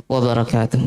wabarakatuh.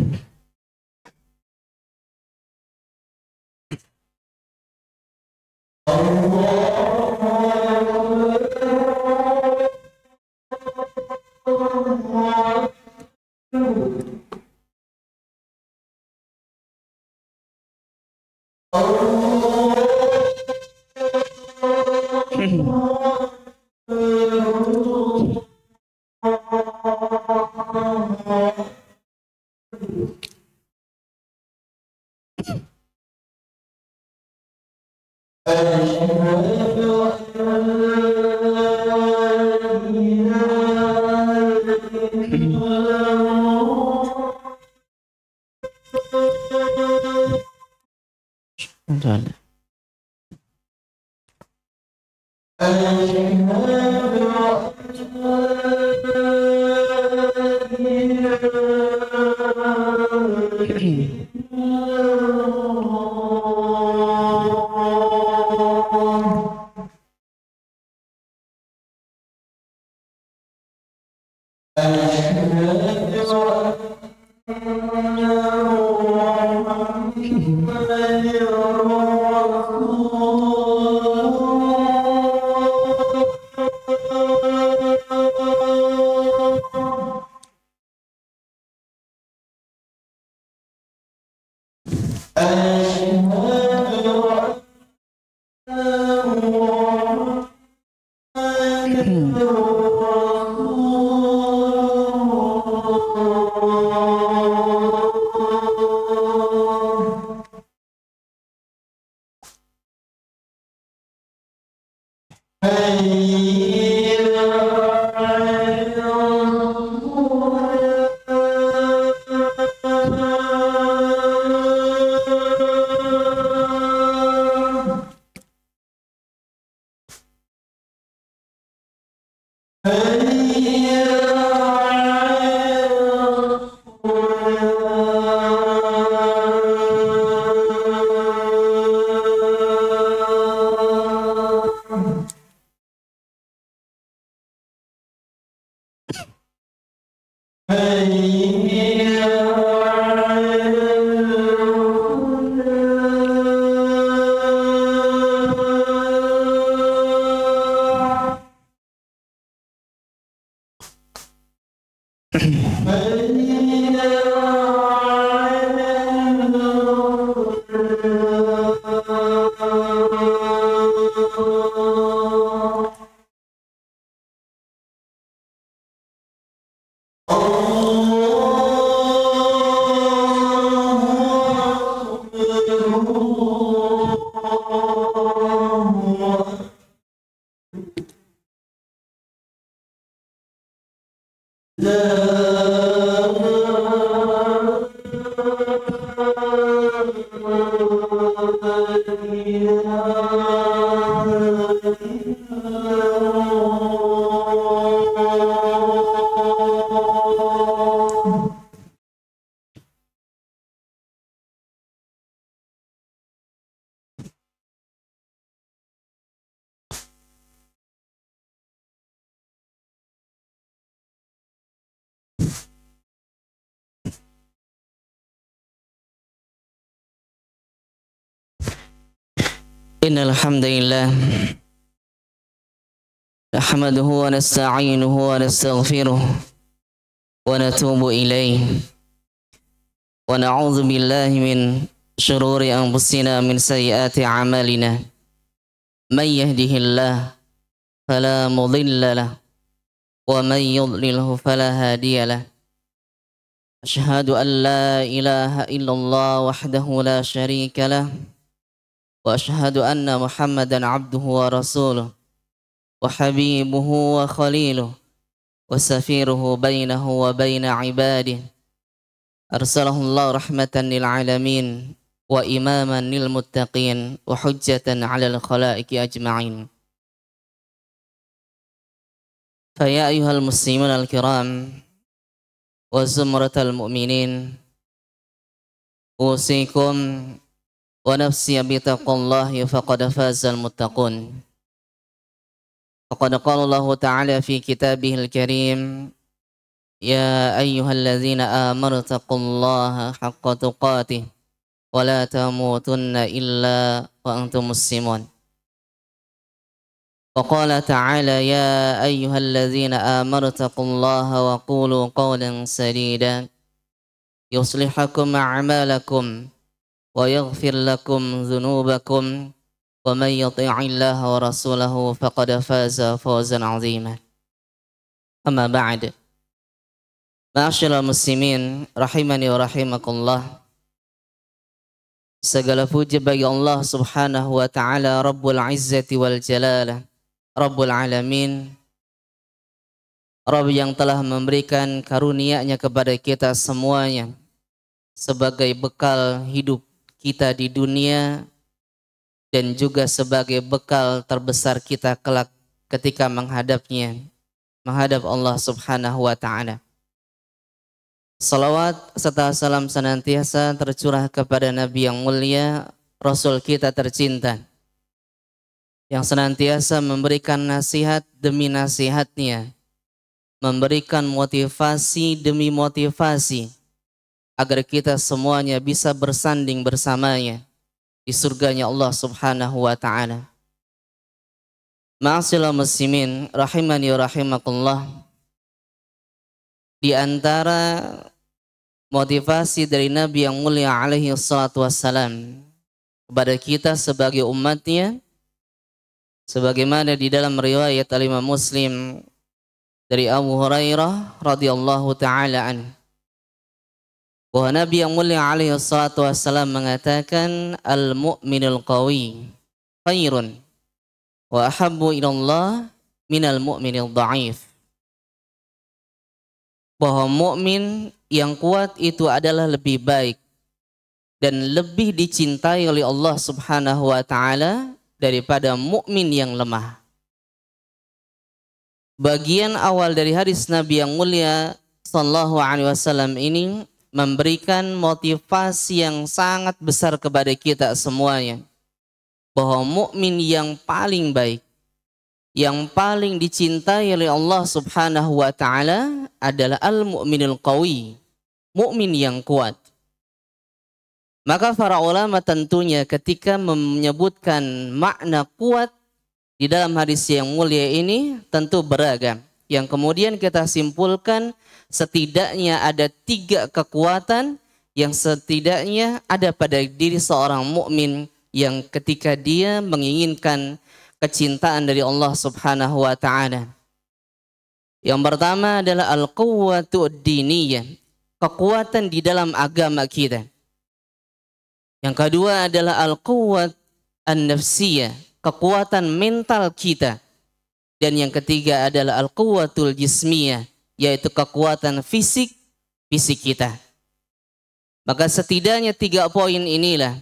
Innal hamdalillah nahmaduhu wa nasta'inuhu wa nastaghfiruh wa natubu ilayh wa na'udzu billahi min shururi anfusina min sayyiati a'malina may yahdihillahu fala mudilla lahu wa may yudlilhu fala hadiya lahu ashhadu an la ilaha illallah wahdahu la sharika lahu وأشهد أن محمدا عبده ورسوله وحبيبه وخليله وسفيره بينه وبين عباده أرسله الله رحمة للعالمين وإماما للمتقين وحجة على الخلائق أجمعين فيا أيها المسلمون الكرام وزمرة المؤمنين أوصيكم ونفسي بتقوى الله فقد فاز المتقون فقد قال الله تعالى في كتابه الكريم يا أيها الذين آمنوا اتقوا الله حق تقاته ولا تموتن إلا وأنتم مسلمون. وقال تعالى يا أيها الذين آمنوا اتقوا الله وقولوا قولا سديدا يصلح لكم أعمالكم ويغفر لكم ذنوبكم ومن يطع الله ورسوله فقد فاز فوزا عظيما. أما بعد، Ma'asyiral muslimin rahimani wa rahimakumullah. Segala puji bagi Allah Subhanahu wa taala, Rabbul Izzati wal Jalalah, Rabbul Alamin, Rabb yang telah memberikan karunia-Nya kepada kita semuanya sebagai bekal hidup kita di dunia dan juga sebagai bekal terbesar kita kelak ketika menghadap Allah Subhanahu wa taala. Salawat serta salam senantiasa tercurah kepada Nabi yang mulia, Rasul kita tercinta, yang senantiasa memberikan nasihat demi nasihatnya, memberikan motivasi demi motivasi, agar kita semuanya bisa bersanding bersamanya di surganya Allah Subhanahu wa ta'ala. Ma'asyiral muslimin rahimani wa rahimakumullah. Di antara motivasi dari Nabi yang mulia alaihi salatu wassalam kepada kita sebagai umatnya, sebagaimana di dalam riwayat Al-Imam Muslim dari Abu Hurairah radhiyallahu taala an, bahwa Nabi yang mulia alaihi salatu wassalam mengatakan al-mu'minul qawi khairun wa ahabbu ilallah minal mu'minil dha'if, bahwa mukmin yang kuat itu adalah lebih baik dan lebih dicintai oleh Allah Subhanahu wa taala daripada mukmin yang lemah. Bagian awal dari hadis Nabi yang mulia sallallahu alaihi wasallam ini memberikan motivasi yang sangat besar kepada kita semuanya, bahwa mukmin yang paling baik, yang paling dicintai oleh Allah Subhanahu wa taala adalah al-mu'minul qawi, mukmin yang kuat. Maka para ulama tentunya ketika menyebutkan makna kuat di dalam hadis yang mulia ini tentu beragam. Yang kemudian kita simpulkan setidaknya ada 3 kekuatan yang setidaknya ada pada diri seorang mukmin yang ketika dia menginginkan kecintaan dari Allah Subhanahu wa ta'ala. Yang pertama adalah al-quwwatu ad-diniyah, kekuatan di dalam agama kita. Yang kedua adalah al-quwwat an-nafsiyah, kekuatan mental kita. Dan yang ketiga adalah al-quwwatul jismiyah, yaitu kekuatan fisik kita. Maka setidaknya 3 poin inilah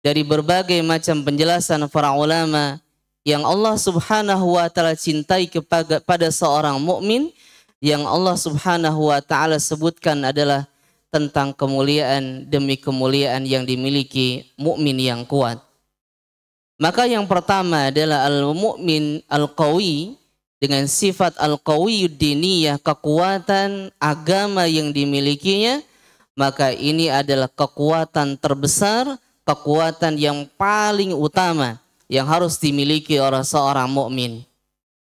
dari berbagai macam penjelasan para ulama yang Allah Subhanahu wa ta'ala cintai kepada seorang mukmin, yang Allah Subhanahu wa ta'ala sebutkan adalah tentang kemuliaan demi kemuliaan yang dimiliki mukmin yang kuat. Maka yang pertama adalah al-mu'min al-qawi, dengan sifat al-qawiyud diniyah, kekuatan agama yang dimilikinya. Maka ini adalah kekuatan terbesar, kekuatan yang paling utama yang harus dimiliki oleh seorang mukmin.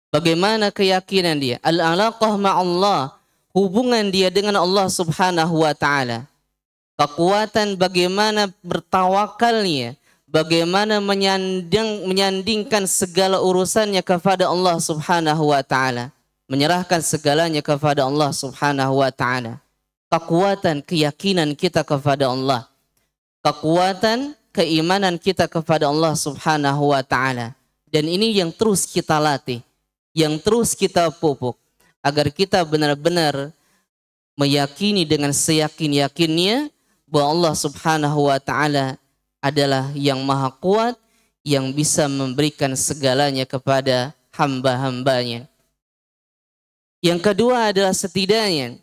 Bagaimana keyakinan dia? Al-alaqah ma'allah, hubungan dia dengan Allah Subhanahu wa ta'ala. Kekuatan bagaimana bertawakalnya, bagaimana menyandingkan segala urusannya kepada Allah Subhanahu wa ta'ala, menyerahkan segalanya kepada Allah Subhanahu wa ta'ala. Kekuatan keyakinan kita kepada Allah, kekuatan keimanan kita kepada Allah Subhanahu wa ta'ala. Dan ini yang terus kita latih, yang terus kita pupuk, agar kita benar-benar meyakini dengan seyakin-yakinnya bahwa Allah Subhanahu wa ta'ala adalah yang maha kuat, yang bisa memberikan segalanya kepada hamba-hambanya. Yang kedua adalah setidaknya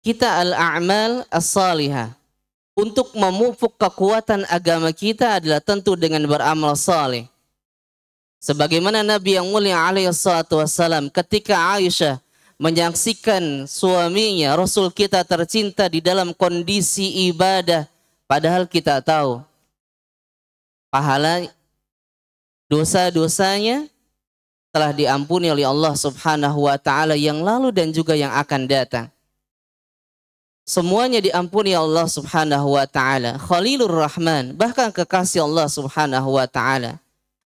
kita al-a'mal as-salihah. Untuk memupuk kekuatan agama kita adalah tentu dengan beramal saleh. Sebagaimana Nabi yang mulia alaihi salatu wassalam ketika Aisyah menyaksikan suaminya, Rasul kita tercinta di dalam kondisi ibadah, padahal kita tahu pahala dosa-dosanya telah diampuni oleh Allah Subhanahu wa taala yang lalu dan juga yang akan datang. Semuanya diampuni Allah Subhanahu wa taala. Khalilur Rahman, bahkan kekasih Allah Subhanahu wa taala.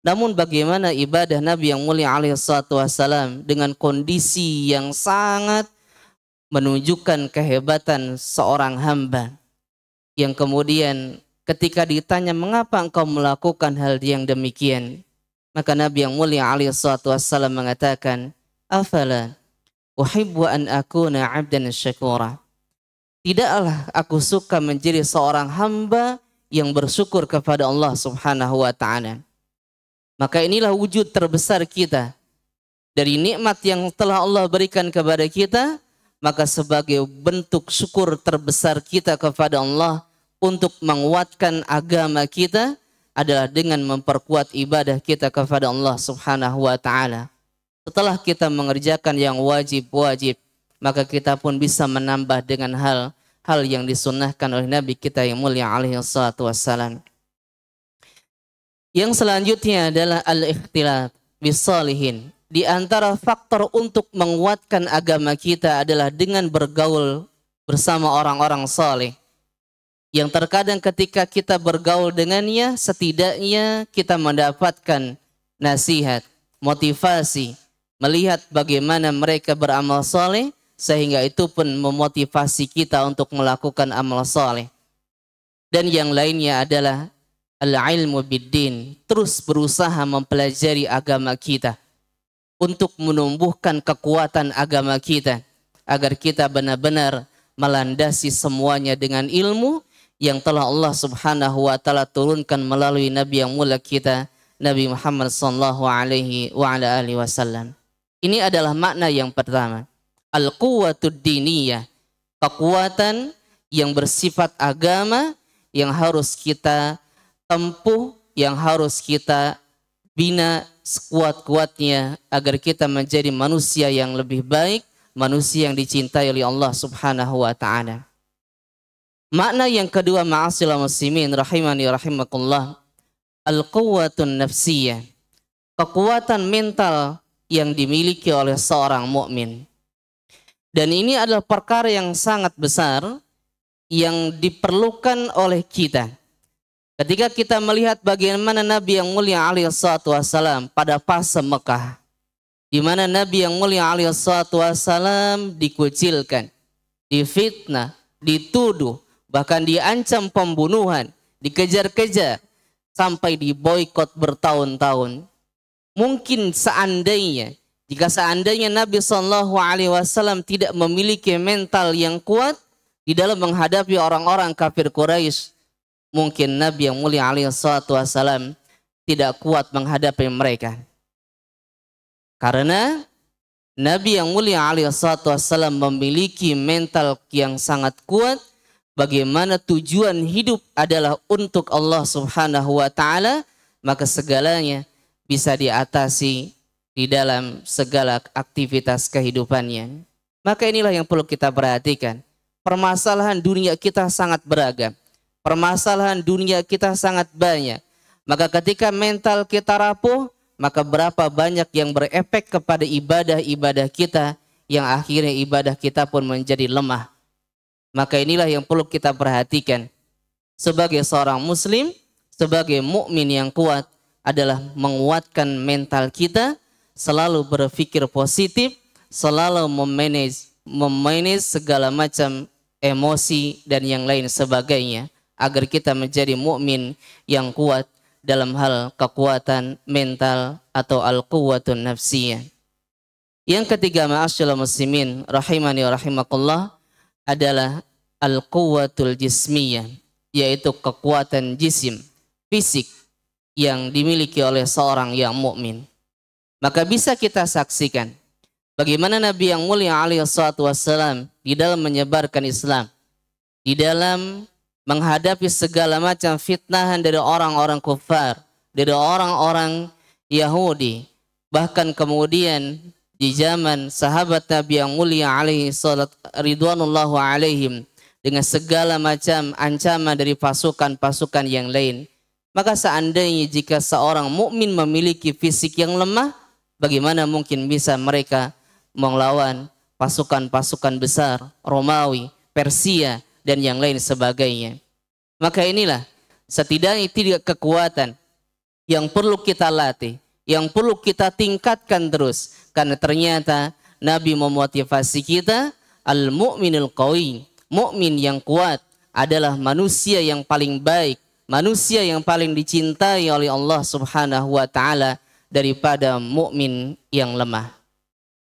Namun bagaimana ibadah Nabi yang mulia alaihi salatu wassalam dengan kondisi yang sangat menunjukkan kehebatan seorang hamba yang kemudian ketika ditanya mengapa engkau melakukan hal yang demikian, maka Nabi yang mulia alaihi salatu wassalam mengatakan, afala uhibbu an akuna 'abdan syakura. Tidaklah aku suka menjadi seorang hamba yang bersyukur kepada Allah Subhanahu wa taala. Maka inilah wujud terbesar kita. Dari nikmat yang telah Allah berikan kepada kita, maka sebagai bentuk syukur terbesar kita kepada Allah untuk menguatkan agama kita adalah dengan memperkuat ibadah kita kepada Allah Subhanahu wa taala. Setelah kita mengerjakan yang wajib-wajib, maka kita pun bisa menambah dengan hal yang disunnahkan oleh Nabi kita yang mulia alaihi salatu wassalam. Yang selanjutnya adalah al-ikhtilat bisalihin. Di antara faktor untuk menguatkan agama kita adalah dengan bergaul bersama orang-orang saleh. Yang terkadang ketika kita bergaul dengannya, setidaknya kita mendapatkan nasihat, motivasi, melihat bagaimana mereka beramal saleh, sehingga itu pun memotivasi kita untuk melakukan amal saleh. Dan yang lainnya adalah al-ilmu biddin, terus berusaha mempelajari agama kita untuk menumbuhkan kekuatan agama kita agar kita benar-benar melandasi semuanya dengan ilmu yang telah Allah Subhanahu wa taala turunkan melalui Nabi yang mulia kita, Nabi Muhammad sallallahu alaihi wa ala alihi wasallam. Ini adalah makna yang pertama. Al-quwwatud diniyah, kekuatan yang bersifat agama yang harus kita tempuh, yang harus kita bina sekuat-kuatnya agar kita menjadi manusia yang lebih baik, manusia yang dicintai oleh Allah Subhanahu wa taala. Makna yang kedua, ma'asyiral muslimin rahimani rahimakumullah, al-quwwatun nafsiyah, kekuatan mental yang dimiliki oleh seorang mukmin. Dan ini adalah perkara yang sangat besar yang diperlukan oleh kita. Ketika kita melihat bagaimana Nabi yang mulia alaihi salatu wassalam pada fase Mekah, di mana Nabi yang mulia alaihi salatu wassalam dikucilkan, difitnah, dituduh, bahkan diancam pembunuhan, dikejar-kejar, sampai diboikot bertahun-tahun. Mungkin jika seandainya Nabi SAW tidak memiliki mental yang kuat di dalam menghadapi orang-orang kafir Quraisy, mungkin Nabi yang mulia SAW tidak kuat menghadapi mereka. Karena Nabi yang mulia SAW memiliki mental yang sangat kuat, bagaimana tujuan hidup adalah untuk Allah Subhanahu wa taala, maka segalanya bisa diatasi di dalam segala aktivitas kehidupannya. Maka inilah yang perlu kita perhatikan. Permasalahan dunia kita sangat beragam. Permasalahan dunia kita sangat banyak. Maka ketika mental kita rapuh, maka berapa banyak yang berefek kepada ibadah-ibadah kita, yang akhirnya ibadah kita pun menjadi lemah. Maka inilah yang perlu kita perhatikan. Sebagai seorang muslim, sebagai mukmin yang kuat, adalah menguatkan mental kita, selalu berpikir positif, selalu memanage segala macam emosi dan yang lain sebagainya, agar kita menjadi mukmin yang kuat dalam hal kekuatan mental atau al-quwwatun nafsiyah. Yang ketiga, ma'asyiral muslimin rahimani wa rahimakumullah, adalah al-quwwatul jismiyah, yaitu kekuatan jisim, fisik yang dimiliki oleh seorang yang mukmin. Maka bisa kita saksikan bagaimana Nabi yang mulia alaihi salatu wassalam di dalam menyebarkan Islam, di dalam menghadapi segala macam fitnahan dari orang-orang kufar, dari orang-orang Yahudi, bahkan kemudian di zaman sahabat Nabi yang mulia alaihi salat ridwanullahu alaihim dengan segala macam ancaman dari pasukan-pasukan yang lain. Maka seandainya jika seorang mukmin memiliki fisik yang lemah, bagaimana mungkin bisa mereka melawan pasukan-pasukan besar Romawi, Persia dan yang lain sebagainya. Maka inilah setidaknya tiga kekuatan yang perlu kita latih, yang perlu kita tingkatkan terus. Karena ternyata Nabi memotivasi kita, al-mu'minul qawi, mukmin yang kuat adalah manusia yang paling baik, manusia yang paling dicintai oleh Allah Subhanahu wa taala daripada mukmin yang lemah.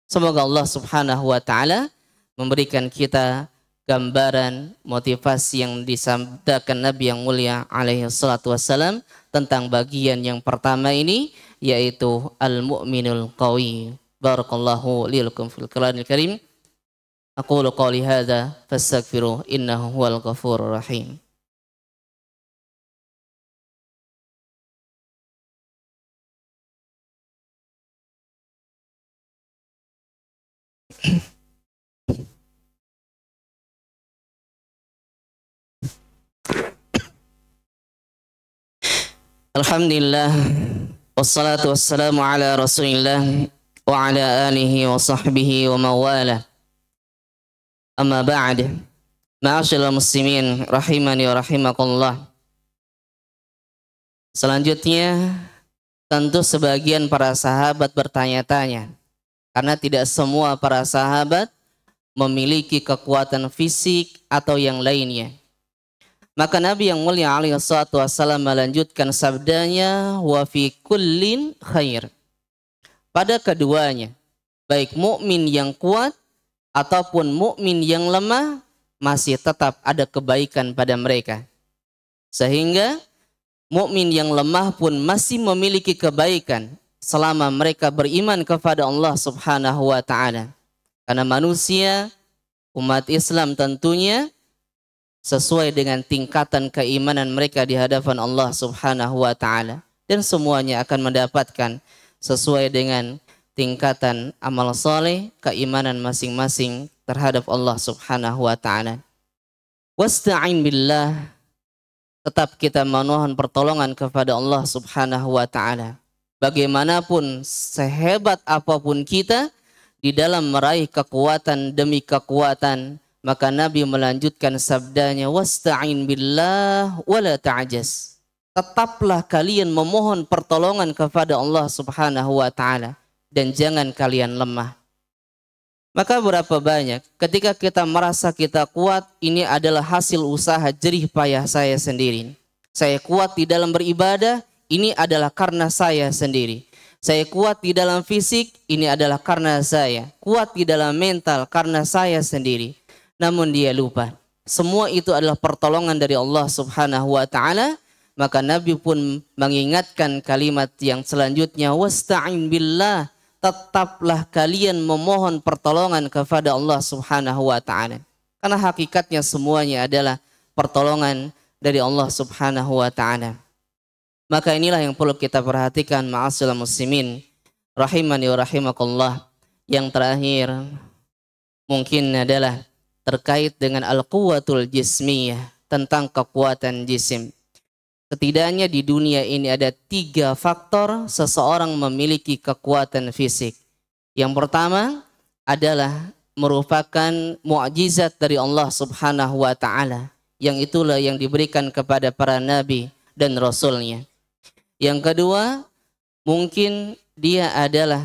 Semoga Allah Subhanahu wa taala memberikan kita gambaran motivasi yang disabdakan Nabi yang mulia alaihi salatu wassalam tentang bagian yang pertama ini, yaitu al-mu'minul qawi. Barakallahu li lakum fil Qur'anil Karim. Aqulu qawli hadza fastaghfiruh innahu huwal ghafurur rahim. Alhamdulillah, wassalatu wassalamu ala rasulillah wa ala alihi wa sahbihi wa mawala. Amma ba'd, ma'asyiral muslimin rahimani wa rahimakumullah. Selanjutnya, tentu sebagian para sahabat bertanya-tanya, karena tidak semua para sahabat memiliki kekuatan fisik atau yang lainnya. Maka Nabi yang mulia alaihi salatu wassalam melanjutkan sabdanya, wa fi kullin khair. Pada keduanya, baik mukmin yang kuat ataupun mukmin yang lemah, masih tetap ada kebaikan pada mereka. Sehingga mukmin yang lemah pun masih memiliki kebaikan selama mereka beriman kepada Allah Subhanahu wa taala. Karena manusia, umat Islam tentunya sesuai dengan tingkatan keimanan mereka di hadapan Allah Subhanahu wa taala, dan semuanya akan mendapatkan sesuai dengan tingkatan amal soleh, keimanan masing-masing terhadap Allah Subhanahu wa taala. Wasta'in billah, tetap kita memohon pertolongan kepada Allah Subhanahu wa taala. Bagaimanapun sehebat apapun kita di dalam meraih kekuatan demi kekuatan, maka Nabi melanjutkan sabdanya, wasta'in billah wala ta'jaz. Tetaplah kalian memohon pertolongan kepada Allah Subhanahu wa taala dan jangan kalian lemah. Maka berapa banyak ketika kita merasa kita kuat, ini adalah hasil usaha jerih payah saya sendiri. Saya kuat di dalam beribadah, ini adalah karena saya sendiri. Saya kuat di dalam fisik, ini adalah karena saya. Kuat di dalam mental, karena saya sendiri. Namun dia lupa, semua itu adalah pertolongan dari Allah Subhanahu wa taala. Maka Nabi pun mengingatkan kalimat yang selanjutnya, wasta'in billah, tetaplah kalian memohon pertolongan kepada Allah Subhanahu wa taala. Karena hakikatnya semuanya adalah pertolongan dari Allah Subhanahu wa taala. Maka inilah yang perlu kita perhatikan, ma'asyiral muslimin rahimani wa rahimakumullah. Yang terakhir mungkin adalah terkait dengan al-quwatul jismiyah, tentang kekuatan jisim. Setidaknya di dunia ini ada 3 faktor seseorang memiliki kekuatan fisik. Yang pertama adalah merupakan mukjizat dari Allah Subhanahu wa taala, yang itulah yang diberikan kepada para nabi dan rasulnya. Yang kedua, mungkin dia adalah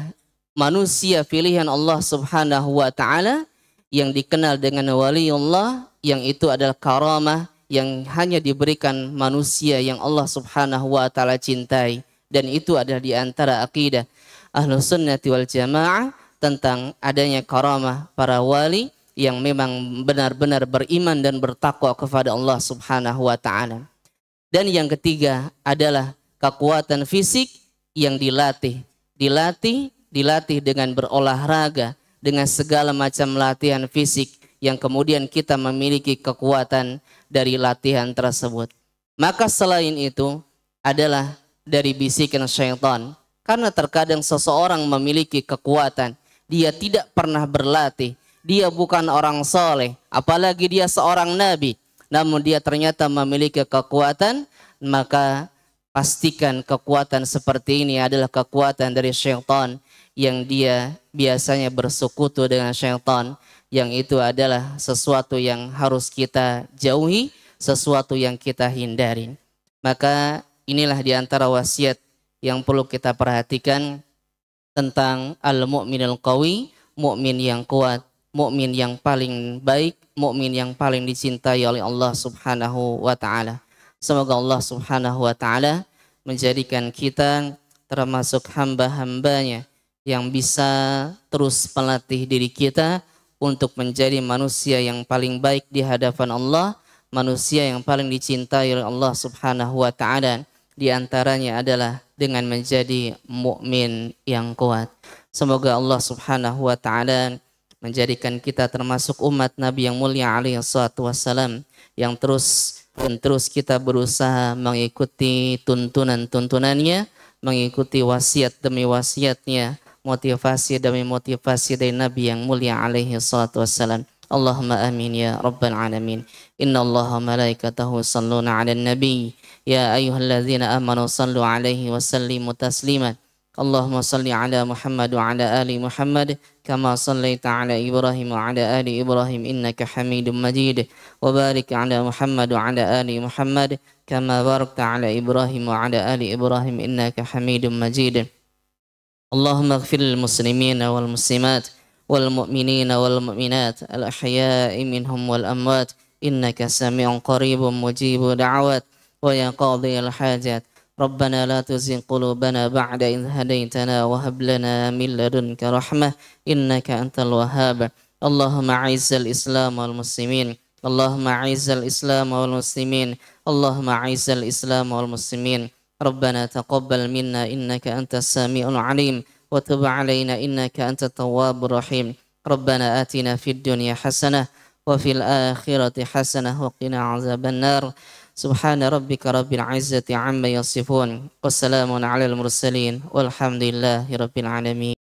manusia pilihan Allah Subhanahu wa taala yang dikenal dengan waliullah, yang itu adalah karamah yang hanya diberikan manusia yang Allah Subhanahu wa taala cintai, dan itu adalah di antara akidah Ahlus Sunnati wal Jamaah tentang adanya karamah para wali yang memang benar-benar beriman dan bertakwa kepada Allah Subhanahu wa taala. Dan yang ketiga adalah kekuatan fisik yang dilatih dengan berolahraga, dengan segala macam latihan fisik yang kemudian kita memiliki kekuatan dari latihan tersebut. Maka selain itu adalah dari bisikan syaitan. Karena terkadang seseorang memiliki kekuatan, dia tidak pernah berlatih, dia bukan orang soleh, apalagi dia seorang nabi, namun dia ternyata memiliki kekuatan, maka pastikan kekuatan seperti ini adalah kekuatan dari syaitan, yang dia biasanya bersekutu dengan syaitan, yang itu adalah sesuatu yang harus kita jauhi, sesuatu yang kita hindari. Maka inilah diantara wasiat yang perlu kita perhatikan tentang al-mu'minul qawi, mukmin yang kuat, mukmin yang paling baik, mukmin yang paling dicintai oleh Allah Subhanahu wa taala. Semoga Allah Subhanahu wa taala menjadikan kita termasuk hamba-hambanya yang bisa terus melatih diri kita untuk menjadi manusia yang paling baik di hadapan Allah, manusia yang paling dicintai oleh Allah Subhanahu wa taala. Di antaranya adalah dengan menjadi mukmin yang kuat. Semoga Allah Subhanahu wa taala menjadikan kita termasuk umat Nabi yang mulia alaihi salatu wassalam, yang terus kita berusaha mengikuti tuntunan-tuntunannya, mengikuti wasiat demi wasiatnya, motivasi demi motivasi dari Nabi yang mulia alaihi salatu wassalam. Allahumma amin ya rabbal alamin. Inna Allaha malaikatahu salluna ala nabi. Ya ayyuhalladzina amanu sallu alaihi wa sallimu taslima. Allahumma salli ala Muhammad wa ala ali Muhammad kama sallaita ala Ibrahim wa ala ali Ibrahim innaka Hamidum Majid. Wa barik ala Muhammad wa ala ali Muhammad kama barakta ala Ibrahim wa ala ali Ibrahim innaka Hamidum Majid. Allahumma ighfir lil muslimina wal muslimat wal mu'minina wal mu'minat al ahya'i minhum wal amwat innaka sami'un qaribun mujibud da'awat wa ya qadhiyal hajat. ربنا لا تزغ قلوبنا بعد إذ هديتنا وهب لنا من لدنك رحمة إنك أنت الوهاب. اللهم أعز الإسلام والمسلمين. اللهم أعز الإسلام والمسلمين. اللهم أعز الإسلام والمسلمين. ربنا تقبل منا إنك أنت السميع العليم وتب علينا إنك أنت التواب الرحيم. ربنا آتنا في الدنيا حسنة وفي الآخرة حسنة وقنا عذاب النار. سبحان ربك رب العزة عما يصفون والسلام على المرسلين والحمد لله رب العالمين.